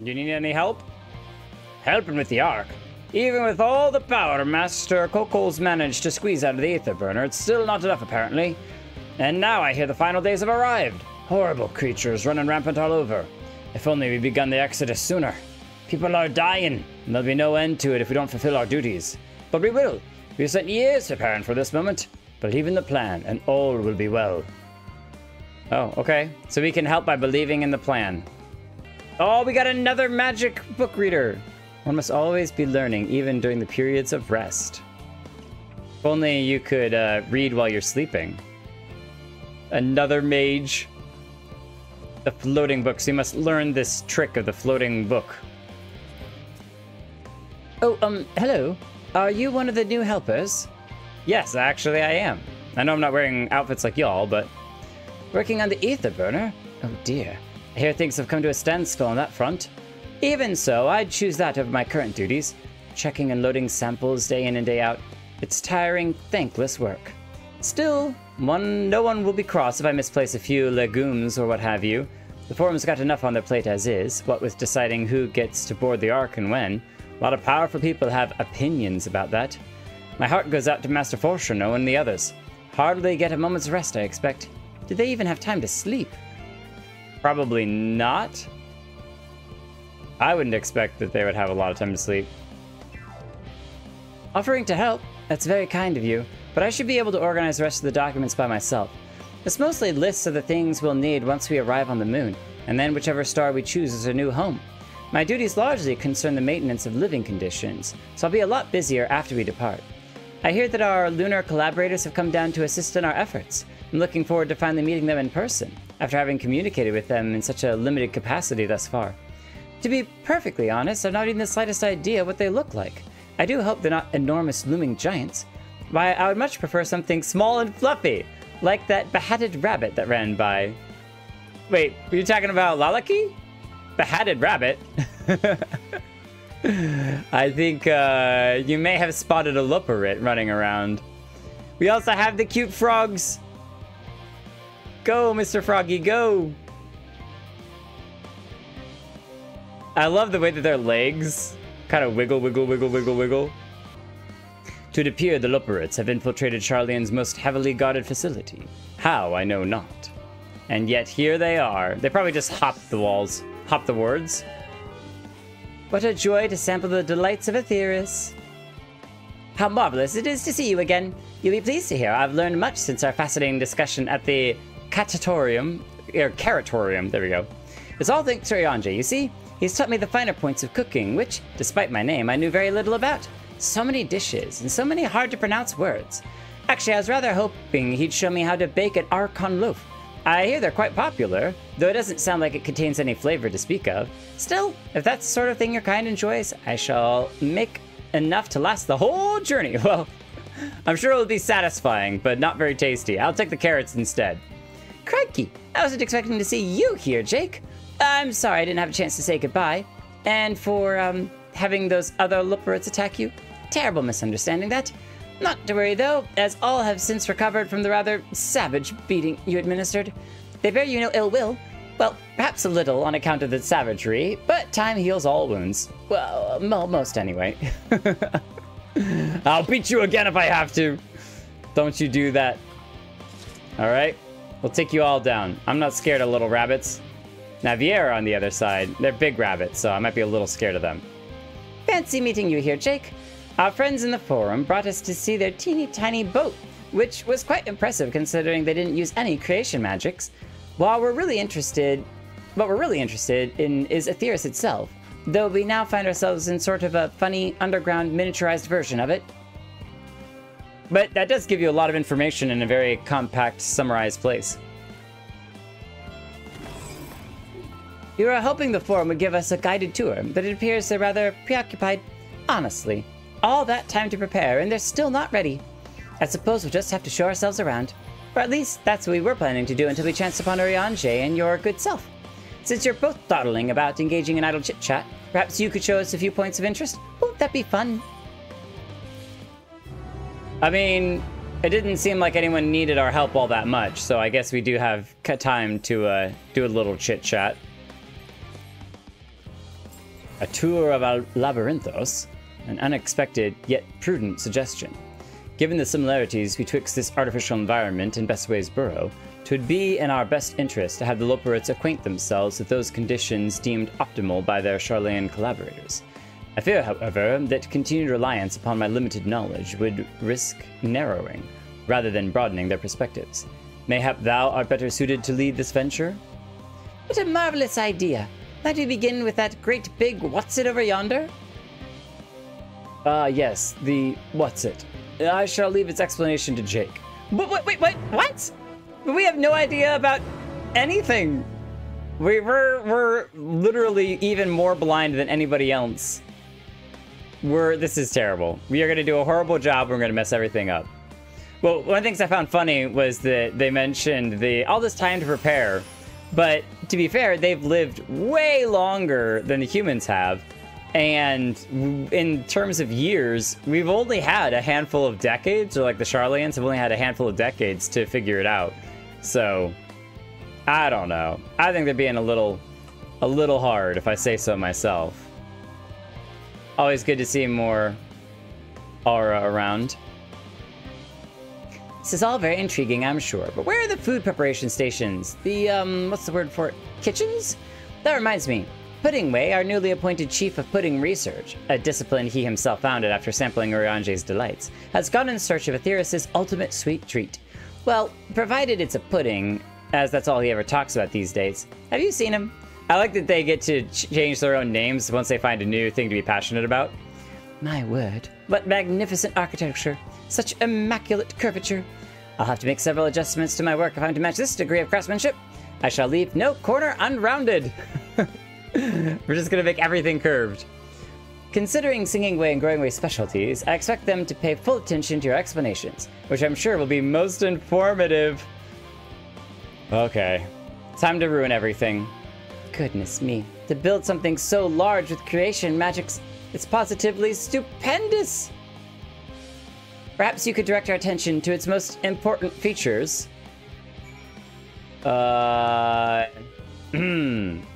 You need any help? Helping with the Ark? Even with all the power Master Kokol's managed to squeeze out of the Aether Burner, it's still not enough apparently. And now I hear the final days have arrived. Horrible creatures running rampant all over. If only we'd begun the exodus sooner. People are dying, and there'll be no end to it if we don't fulfill our duties. But we will. We've spent years preparing for this moment. Believe in the plan, and all will be well. Oh, okay. So we can help by believing in the plan. Oh, we got another magic book reader. One must always be learning, even during the periods of rest. If only you could read while you're sleeping. Another mage. The floating book. So you must learn this trick of the floating book. Oh, hello. Are you one of the new helpers? Yes, actually I am. I know I'm not wearing outfits like y'all, but... Working on the Aether Burner? Oh dear. I hear things have come to a standstill on that front. Even so, I'd choose that over my current duties. Checking and loading samples day in and day out. It's tiring, thankless work. Still, no one will be cross if I misplace a few legumes or what have you. The forum's got enough on their plate as is, what with deciding who gets to board the Ark and when. A lot of powerful people have opinions about that. My heart goes out to Master Fortuno and the others. Hardly get a moment's rest, I expect. Did they even have time to sleep? Probably not. I wouldn't expect that they would have a lot of time to sleep. Offering to help? That's very kind of you, but I should be able to organize the rest of the documents by myself. It's mostly lists of the things we'll need once we arrive on the moon, and then whichever star we choose as our new home. My duties largely concern the maintenance of living conditions, so I'll be a lot busier after we depart. I hear that our lunar collaborators have come down to assist in our efforts. I'm looking forward to finally meeting them in person, after having communicated with them in such a limited capacity thus far. To be perfectly honest, I've not even the slightest idea what they look like. I do hope they're not enormous looming giants. Why, I would much prefer something small and fluffy, like that behatted rabbit that ran by. Wait, were you talking about Lalaki? Behatted rabbit? I think you may have spotted a Loporit running around. We also have the cute frogs. Go, Mr. Froggy, go! I love the way that their legs kind of wiggle, wiggle, wiggle, wiggle, wiggle. To it appear the Lopporits have infiltrated Sharlayan's most heavily guarded facility. How, I know not. And yet here they are. They probably just hopped the walls. Hopped the words. What a joy to sample the delights of Aetheris. How marvelous it is to see you again. You'll be pleased to hear I've learned much since our fascinating discussion at the Catatorium, or Caratorium, there we go. It's all thanks to Ryanje, you see? He's taught me the finer points of cooking, which, despite my name, I knew very little about. So many dishes, and so many hard-to-pronounce words. Actually, I was rather hoping he'd show me how to bake an Archon loaf. I hear they're quite popular, though it doesn't sound like it contains any flavor to speak of. Still, if that's the sort of thing your kind enjoys, I shall make enough to last the whole journey. Well, I'm sure it'll be satisfying, but not very tasty. I'll take the carrots instead. Crikey, I wasn't expecting to see you here, Jake. I'm sorry I didn't have a chance to say goodbye. And for, having those other Lopporits attack you. Terrible misunderstanding that. Not to worry though, as all have since recovered from the rather savage beating you administered. They bear you no ill will. Well, perhaps a little on account of the savagery, but time heals all wounds. Well, most anyway. I'll beat you again if I have to. Don't you do that. Alright, we'll take you all down. I'm not scared of little rabbits. Now Viera on the other side, they're big rabbits, so I might be a little scared of them. Fancy meeting you here, Jake. Our friends in the forum brought us to see their teeny tiny boat, which was quite impressive considering they didn't use any creation magics. What we're really interested in is Aetheris itself, though we now find ourselves in sort of a funny underground miniaturized version of it. But that does give you a lot of information in a very compact, summarized place. We were hoping the forum would give us a guided tour, but it appears they're rather preoccupied. Honestly, all that time to prepare and they're still not ready. I suppose we'll just have to show ourselves around. Or at least that's what we were planning to do until we chanced upon Ryanje and your good self. Since you're both dawdling about engaging in idle chit-chat, perhaps you could show us a few points of interest? Won't that be fun? I mean, it didn't seem like anyone needed our help all that much, so I guess we do have time to do a little chit-chat. A tour of Labyrinthos, an unexpected yet prudent suggestion. Given the similarities betwixt this artificial environment and Bestway's burrow, 'twould be in our best interest to have the Lopporits acquaint themselves with those conditions deemed optimal by their Sharlayan collaborators. I fear, however, that continued reliance upon my limited knowledge would risk narrowing, rather than broadening their perspectives. Mayhap thou art better suited to lead this venture? What a marvelous idea! Might we begin with that great big what's-it over yonder? Yes, the what's-it. I shall leave its explanation to Jake. Wait, what? We have no idea about anything. We're literally even more blind than anybody else. This is terrible. We are gonna do a horrible job. We're gonna mess everything up. Well, one of the things I found funny was that they mentioned all this time to prepare, but to be fair, they've lived way longer than the humans have. And in terms of years, we've only had a handful of decades, or like the Sharlayans have only had a handful of decades to figure it out. So, I don't know. I think they're being a little hard, if I say so myself. Always good to see more aura around. This is all very intriguing, I'm sure, but where are the food preparation stations? The, what's the word for it? Kitchens? That reminds me. Puddingway, our newly appointed chief of pudding research, a discipline he himself founded after sampling Uriange's delights, has gone in search of Aetheris' ultimate sweet treat. Well, provided it's a pudding, as that's all he ever talks about these days. Have you seen him? I like that they get to change their own names once they find a new thing to be passionate about. My word, what magnificent architecture. Such immaculate curvature. I'll have to make several adjustments to my work if I'm to match this degree of craftsmanship. I shall leave no corner unrounded. We're just gonna make everything curved. Considering Singing Way and Growing Way specialties, I expect them to pay full attention to your explanations, which I'm sure will be most informative. Okay, time to ruin everything. Goodness me, to build something so large with creation magics, it's positively stupendous. Perhaps you could direct our attention to its most important features.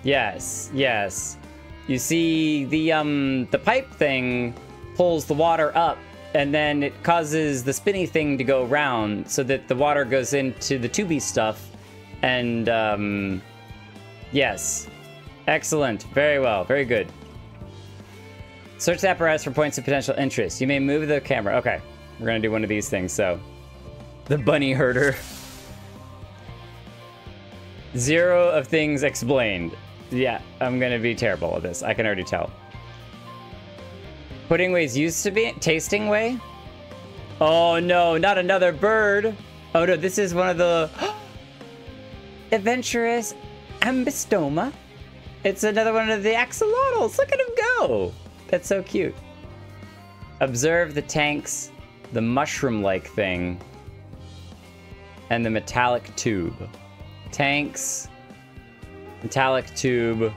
Yes. You see, the pipe thing pulls the water up, and then it causes the spinny thing to go round so that the water goes into the tubey stuff. And, yes. Excellent. Very well. Very good. Search the apparatus for points of potential interest. You may move the camera. Okay. We're gonna do one of these things, so. The bunny herder. 0 of things explained. Yeah, I'm gonna be terrible at this. I can already tell. Pudding ways used to be tasting way? Oh no, not another bird. Oh no, this is one of the adventurous ambystoma. It's another one of the axolotls. Look at him go. That's so cute. Observe the tanks, the mushroom-like thing, and the metallic tube. Tanks, metallic tube,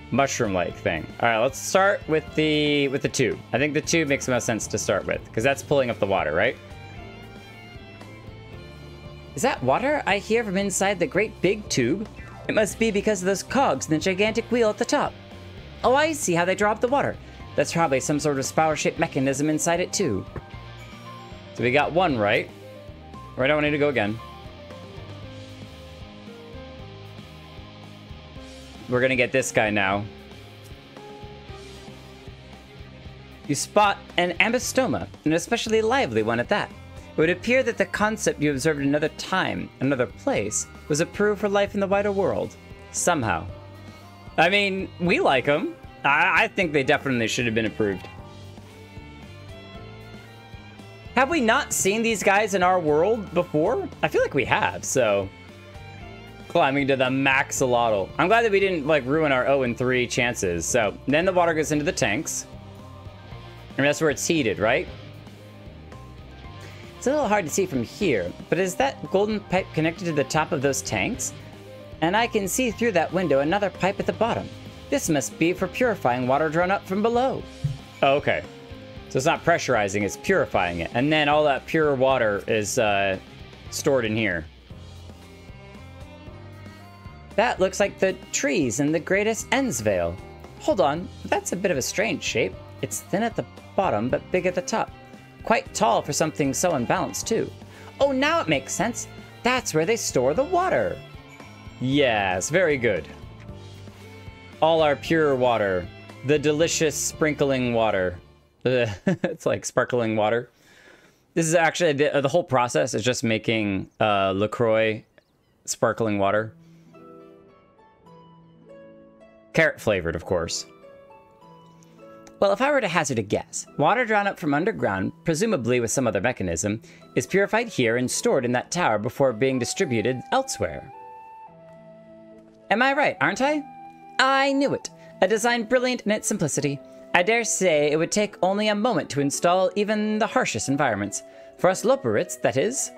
mushroom-like thing. All right, let's start with the tube. I think the tube makes the most sense to start with, because that's pulling up the water, right? Is that water I hear from inside the great big tube? It must be because of those cogs in the gigantic wheel at the top. Oh, I see how they draw up the water. That's probably some sort of spiral-shaped mechanism inside it, too. So we got one right. Or I don't need to go again. We're gonna get this guy now. You spot an ambystoma, an especially lively one at that. It would appear that the concept you observed another time, another place, was approved for life in the wider world. Somehow. I mean, we like them. I think they definitely should have been approved. Have we not seen these guys in our world before? I feel like we have, so... Climbing to the maxolotl. I'm glad that we didn't, like, ruin our 0-3 chances. So, then the water goes into the tanks. And that's where it's heated, right? It's a little hard to see from here, but is that golden pipe connected to the top of those tanks? And I can see through that window another pipe at the bottom. This must be for purifying water drawn up from below. Oh, okay. So it's not pressurizing, it's purifying it. And then all that pure water is stored in here. That looks like the trees in the greatest Ensvale. Hold on, that's a bit of a strange shape. It's thin at the bottom, but big at the top. Quite tall for something so unbalanced, too. Oh, now it makes sense. That's where they store the water. Yes, very good. All our pure water. The delicious sprinkling water. It's like sparkling water. This is actually, the whole process is just making LaCroix sparkling water. Carrot flavored, of course. Well, if I were to hazard a guess, water drawn up from underground, presumably with some other mechanism, is purified here and stored in that tower before being distributed elsewhere. Am I right, aren't I? I knew it. A design brilliant in its simplicity. I dare say it would take only a moment to install even the harshest environments. For us Lopporits, that is.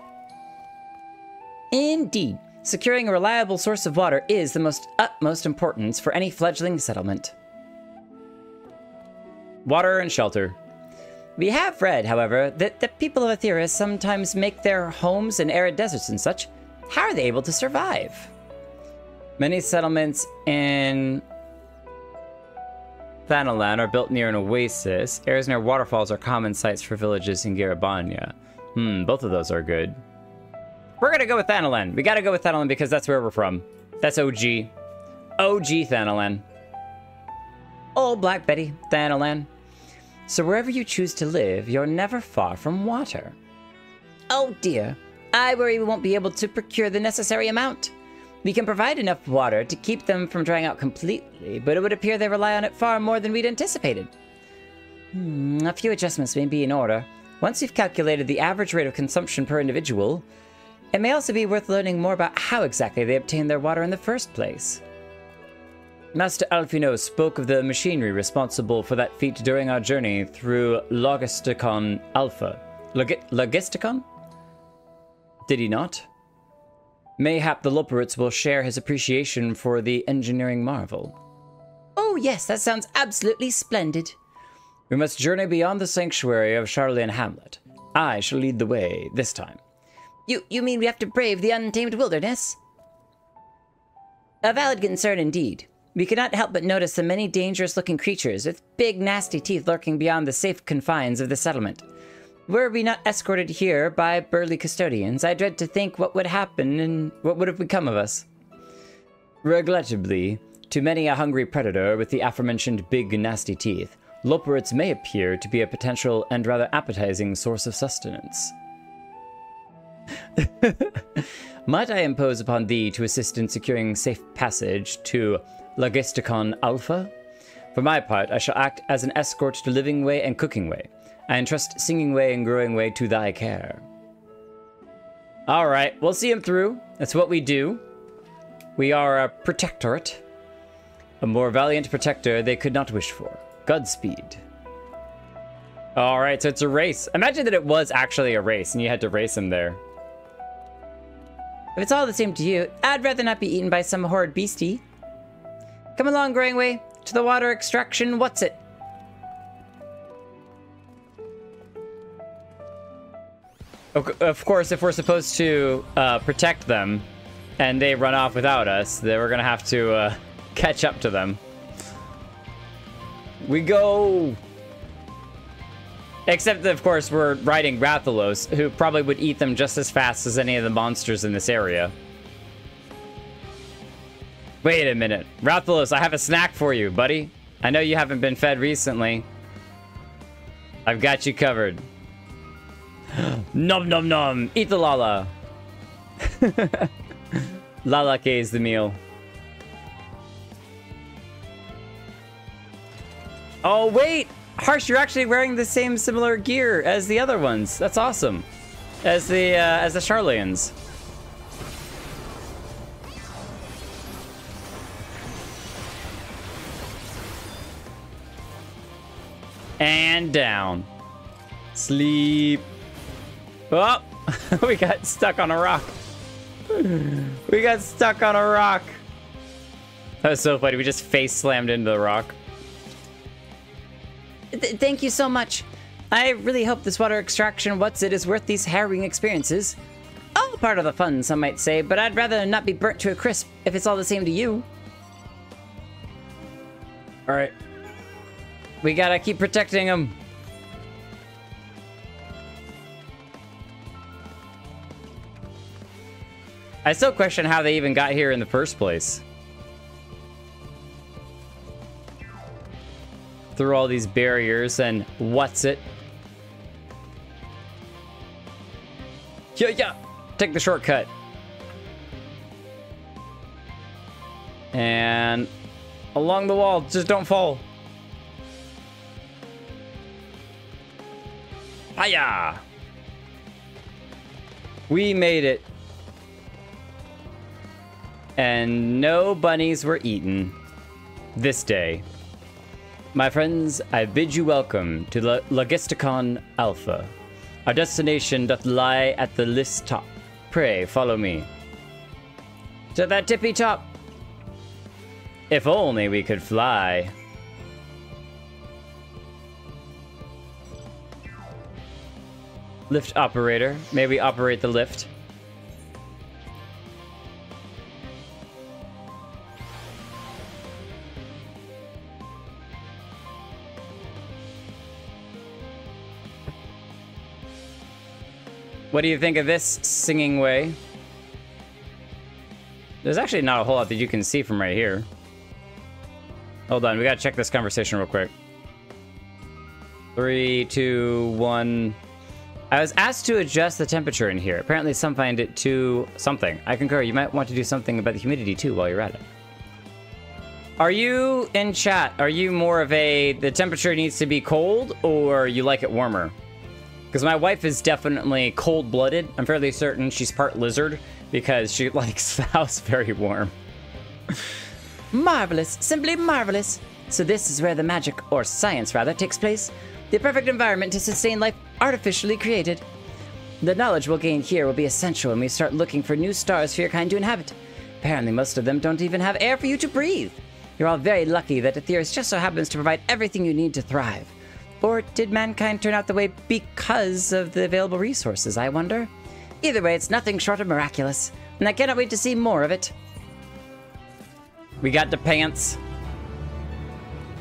Indeed. Securing a reliable source of water is the utmost importance for any fledgling settlement. Water and shelter. We have read, however, that the people of Aethera sometimes make their homes in arid deserts and such. How are they able to survive? Many settlements in Thanalan are built near an oasis. Areas near waterfalls are common sites for villages in Garabania. Both of those are good. We're gonna go with Thanalan. We gotta go with Thanalan because that's where we're from. That's OG. OG Thanalan. Oh, Black Betty, Thanalan. So wherever you choose to live, you're never far from water. Oh dear. I worry we won't be able to procure the necessary amount. We can provide enough water to keep them from drying out completely, but it would appear they rely on it far more than we'd anticipated. A few adjustments may be in order. Once you've calculated the average rate of consumption per individual, it may also be worth learning more about how exactly they obtain their water in the first place. Master Alfino spoke of the machinery responsible for that feat during our journey through Logisticon Alpha. Logisticon? Did he not? Mayhap the Lopporits will share his appreciation for the engineering marvel. Oh yes, that sounds absolutely splendid. We must journey beyond the sanctuary of Sharlayan Hamlet. I shall lead the way this time. You mean we have to brave the untamed wilderness? A valid concern indeed. We cannot help but notice the many dangerous-looking creatures with big, nasty teeth lurking beyond the safe confines of the settlement. Were we not escorted here by burly custodians, I dread to think what would happen and what would have become of us. Regrettably, to many a hungry predator with the aforementioned big, nasty teeth, Lopporits may appear to be a potential and rather appetizing source of sustenance. Might I impose upon thee to assist in securing safe passage to Logisticon Alpha? For my part, I shall act as an escort to Living Way and Cooking Way. I entrust Singing Way and Growing Way to thy care. Alright, we'll see him through. That's what we do. We are a protectorate. A more valiant protector they could not wish for. Godspeed. Alright, so it's a race. Imagine that it was actually a race and you had to race him there. If it's all the same to you, I'd rather not be eaten by some horrid beastie. Come along, Growing Way. To the water extraction, what's it? Of course, if we're supposed to protect them and they run off without us, then we're gonna have to catch up to them. We go! Except that, of course, we're riding Rathalos, who probably would eat them just as fast as any of the monsters in this area. Wait a minute. Rathalos, I have a snack for you, buddy. I know you haven't been fed recently. I've got you covered. Nom nom nom! Eat the Lala! Lala is the meal. Oh, wait! Harsh, you're actually wearing the same similar gear as the other ones. That's awesome. As the Sharlayans. And down. Sleep. Oh, we got stuck on a rock. We got stuck on a rock. That was so funny. We just face slammed into the rock. Thank you so much. I really hope this water extraction what's-it is worth these harrowing experiences. All part of the fun, some might say, but I'd rather not be burnt to a crisp if it's all the same to you. Alright. We gotta keep protecting them. I still question how they even got here in the first place. Through all these barriers and what's it? Yeah. Take the shortcut. And along the wall, just don't fall. Hiya! We made it. And no bunnies were eaten this day. My friends, I bid you welcome to Logisticon Alpha. Our destination doth lie at the list top. Pray, follow me. To that tippy top. If only we could fly. Lift operator. May we operate the lift? What do you think of this singing way? There's actually not a whole lot that you can see from right here. Hold on, we gotta check this conversation real quick. 3, 2, 1. I was asked to adjust the temperature in here. Apparently some find it too something. I concur, you might want to do something about the humidity too while you're at it. Are you, in chat, are you more of a, the temperature needs to be cold, or you like it warmer? Because my wife is definitely cold-blooded. I'm fairly certain she's part lizard because she likes the house very warm. Marvelous. Simply marvelous. So this is where the magic, or science rather, takes place. The perfect environment to sustain life artificially created. The knowledge we'll gain here will be essential when we start looking for new stars for your kind to inhabit. Apparently most of them don't even have air for you to breathe. You're all very lucky that Aetherius just so happens to provide everything you need to thrive. Or did mankind turn out the way because of the available resources, I wonder? Either way, it's nothing short of miraculous, and I cannot wait to see more of it. We got the pants.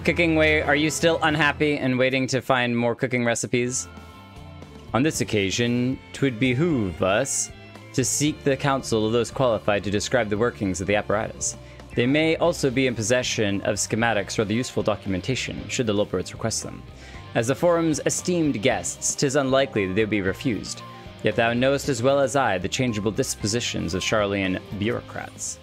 Cooking way, are you still unhappy and waiting to find more cooking recipes? On this occasion, 'twould behoove us to seek the counsel of those qualified to describe the workings of the apparatus. They may also be in possession of schematics or other useful documentation, should the Lopporits request them. As the forum's esteemed guests, 'tis unlikely that they would be refused. Yet thou knowest as well as I the changeable dispositions of Sharlayan bureaucrats.